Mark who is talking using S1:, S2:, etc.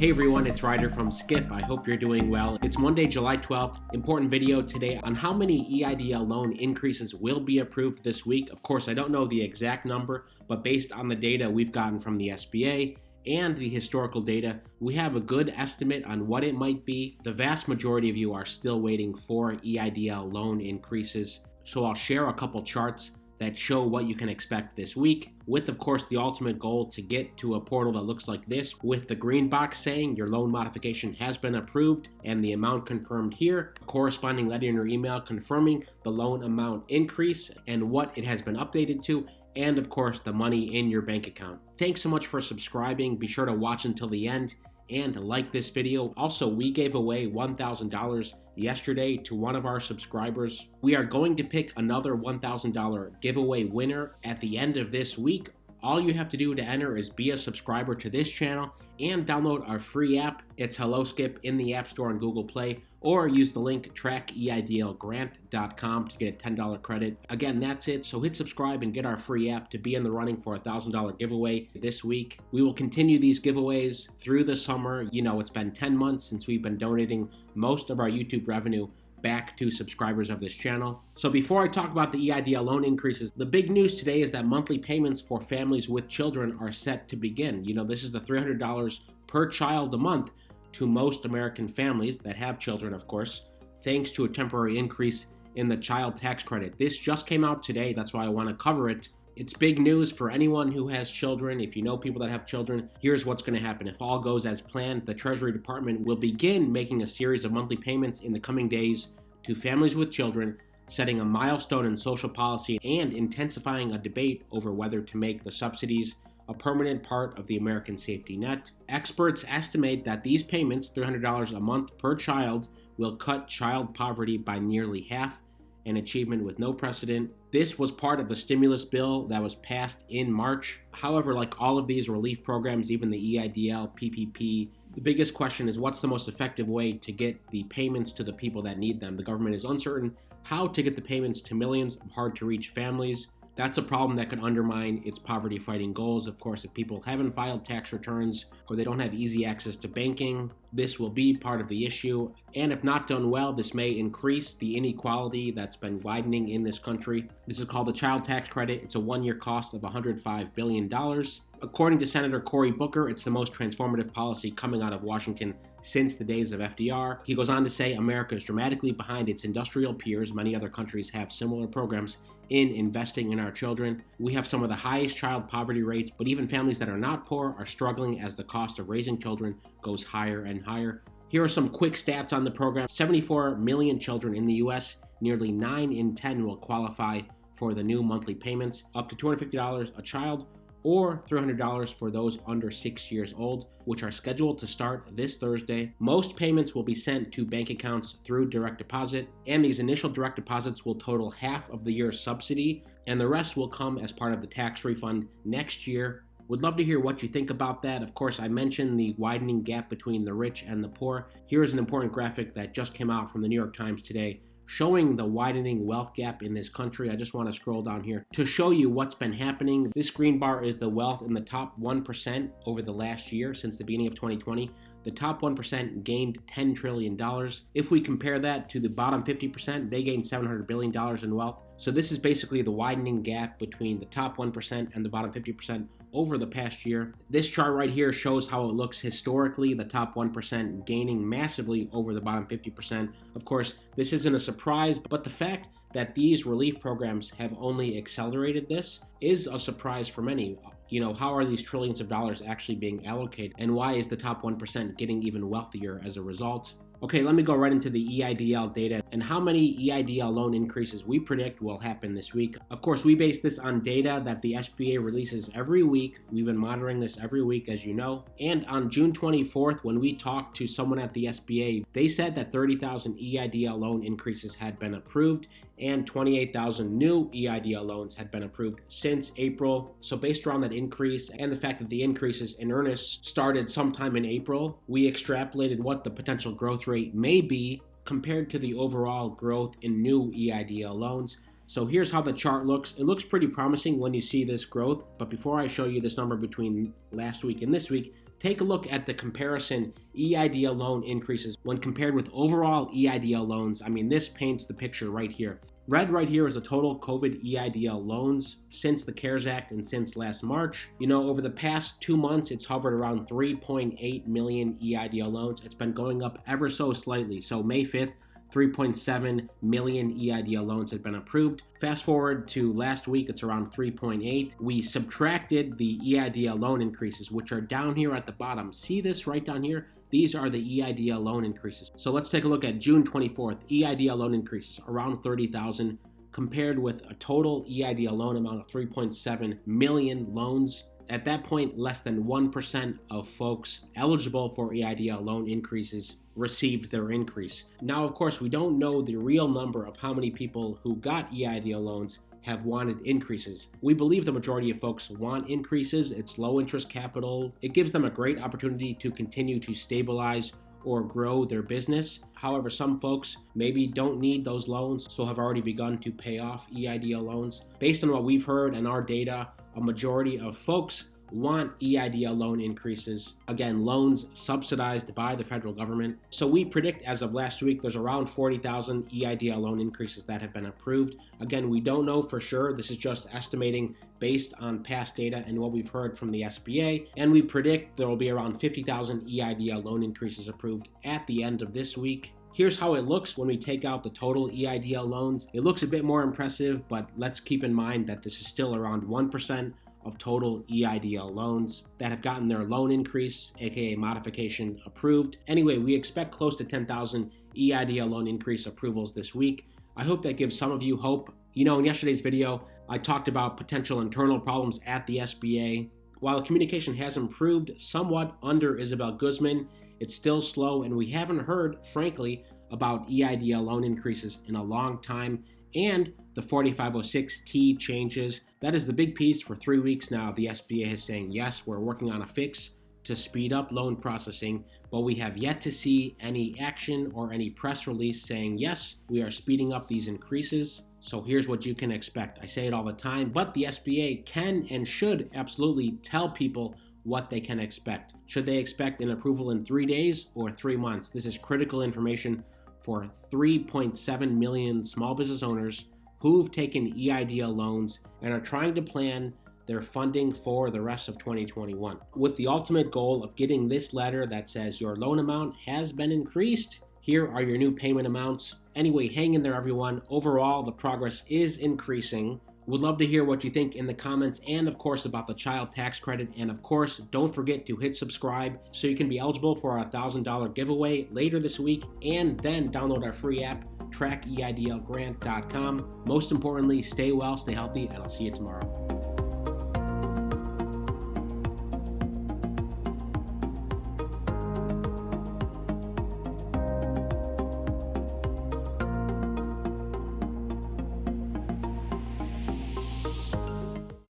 S1: Hey everyone, it's Ryder from Skip. I hope you're doing well. It's Monday, July 12th. Important video today on how many EIDL loan increases will be approved this week. Of course, I don't know the exact number, but based on the data we've gotten from the SBA and the historical data, we have a good estimate on what it might be. The vast majority of you are still waiting for EIDL loan increases, so I'll share a couple charts that show what you can expect this week, with of course the ultimate goal to get to a portal that looks like this, with the green box saying your loan modification has been approved and the amount confirmed here, a corresponding letter in your email confirming the loan amount increase and what it has been updated to, and of course the money in your bank account. Thanks so much for subscribing. Be sure to watch until the end and like this video. Also, we gave away $1,000 yesterday to one of our subscribers. We are going to pick another $1,000 giveaway winner at the end of this week. All you have to do to enter is be a subscriber to this channel and download our free app. It's Hello Skip in the App Store and Google Play, or use the link trackeidlgrant.com to get a $10 credit. Again, that's it. So hit subscribe and get our free app to be in the running for a $1,000 giveaway this week. We will continue these giveaways through the summer. You know, it's been 10 months since we've been donating most of our YouTube revenue back to subscribers of this channel. So before I talk about the EIDL loan increases, the big news today is that monthly payments for families with children are set to begin. You know, this is the $300 per child a month to most American families that have children, of course, thanks to a temporary increase in the child tax credit. This just came out today, that's why I want to cover it. It's big news for anyone who has children. If you know people that have children, here's what's going to happen. If all goes as planned, the Treasury Department will begin making a series of monthly payments in the coming days to families with children, setting a milestone in social policy and intensifying a debate over whether to make the subsidies a permanent part of the American safety net. Experts estimate that these payments, $300 a month per child, will cut child poverty by nearly half, an achievement with no precedent. This was part of the stimulus bill that was passed in March. However, like all of these relief programs, even the EIDL, PPP, the biggest question is what's the most effective way to get the payments to the people that need them? The government is uncertain how to get the payments to millions of hard-to-reach families. That's a problem that can undermine its poverty-fighting goals. Of course, if people haven't filed tax returns or they don't have easy access to banking, this will be part of the issue. And if not done well, this may increase the inequality that's been widening in this country. This is called the child tax credit. It's a one-year cost of $105 billion. According to Senator Cory Booker, it's the most transformative policy coming out of Washington since the days of FDR. He goes on to say America is dramatically behind its industrial peers. Many other countries have similar programs in investing in our children. We have some of the highest child poverty rates, but even families that are not poor are struggling as the cost of raising children goes higher and higher. Here are some quick stats on the program. 74 million children in the U.S., nearly 9 in 10 will qualify for the new monthly payments, up to $250 a child, or $300 for those under 6 years old, which are scheduled to start this Thursday. Most payments will be sent to bank accounts through direct deposit, and these initial direct deposits will total half of the year's subsidy, and the rest will come as part of the tax refund next year. Would love to hear what you think about that. Of course, I mentioned the widening gap between the rich and the poor. Here's an important graphic that just came out from the New York Times today, showing the widening wealth gap in this country. I just want to scroll down here to show you what's been happening. This green bar is the wealth in the top 1% over the last year since the beginning of 2020. The top 1% gained $10 trillion. If we compare that to the bottom 50%, they gained $700 billion in wealth. So this is basically the widening gap between the top 1% and the bottom 50% over the past year. This chart right here shows how it looks historically, the top 1% gaining massively over the bottom 50%. Of course, this isn't a surprise, but the fact that these relief programs have only accelerated this is a surprise for many. You know, how are these trillions of dollars actually being allocated, and why is the top 1% getting even wealthier as a result? Okay, let me go right into the EIDL data and how many EIDL loan increases we predict will happen this week. Of course, we base this on data that the SBA releases every week. We've been monitoring this every week, as you know. And on June 24th, when we talked to someone at the SBA, they said that 30,000 EIDL loan increases had been approved and 28,000 new EIDL loans had been approved since April. So based around that increase and the fact that the increases in earnest started sometime in April, we extrapolated what the potential growth rate may be compared to the overall growth in new EIDL loans. So here's how the chart looks. It looks pretty promising when you see this growth, but before I show you this number between last week and this week, Take a look at the comparison EIDL loan increases when compared with overall EIDL loans. I mean, this paints the picture right here. Red right here is the total COVID EIDL loans since the CARES Act and since last March. Over the past 2 months, it's hovered around 3.8 million EIDL loans. It's been going up ever so slightly. So May 5th, 3.7 million EIDL loans had been approved. Fast forward to last week, it's around 3.8. We subtracted the EIDL loan increases, which are down here at the bottom. See this right down here? These are the EIDL loan increases. So let's take a look at June 24th. EIDL loan increases around 30,000 compared with a total EIDL loan amount of 3.7 million loans. At that point, less than 1% of folks eligible for EIDL loan increases received their increase. Now, of course, we don't know the real number of how many people who got EIDL loans have wanted increases. We believe the majority of folks want increases. It's low interest capital. It gives them a great opportunity to continue to stabilize or grow their business. However, some folks maybe don't need those loans, so have already begun to pay off EIDL loans. Based on what we've heard and our data, a majority of folks want EIDL loan increases. Again, loans subsidized by the federal government. So we predict as of last week, there's around 40,000 EIDL loan increases that have been approved. Again, we don't know for sure. This is just estimating based on past data and what we've heard from the SBA. And we predict there will be around 50,000 EIDL loan increases approved at the end of this week. Here's how it looks when we take out the total EIDL loans. It looks a bit more impressive, but let's keep in mind that this is still around 1% of total EIDL loans that have gotten their loan increase, aka modification, approved. Anyway, we expect close to 10,000 EIDL loan increase approvals this week. I hope that gives some of you hope. In yesterday's video, I talked about potential internal problems at the SBA. While communication has improved somewhat under Isabel Guzman, it's still slow, and we haven't heard, frankly, about EIDL loan increases in a long time, and the 4506T changes. That is the big piece. For 3 weeks now, the SBA is saying, yes, we're working on a fix to speed up loan processing, but we have yet to see any action or any press release saying, yes, we are speeding up these increases. So here's what you can expect. I say it all the time, but the SBA can and should absolutely tell people what they can expect. Should they expect an approval in 3 days or 3 months? This is critical information for 3.7 million small business owners who've taken EIDL loans and are trying to plan their funding for the rest of 2021, with the ultimate goal of getting this letter that says your loan amount has been increased. Here are your new payment amounts. Anyway, hang in there, everyone. Overall, the progress is increasing. Would love to hear what you think in the comments, and of course about the child tax credit. And of course, don't forget to hit subscribe so you can be eligible for our $1,000 giveaway later this week, and then download our free app, trackeidlgrant.com. Most importantly, stay well, stay healthy, and I'll see you tomorrow.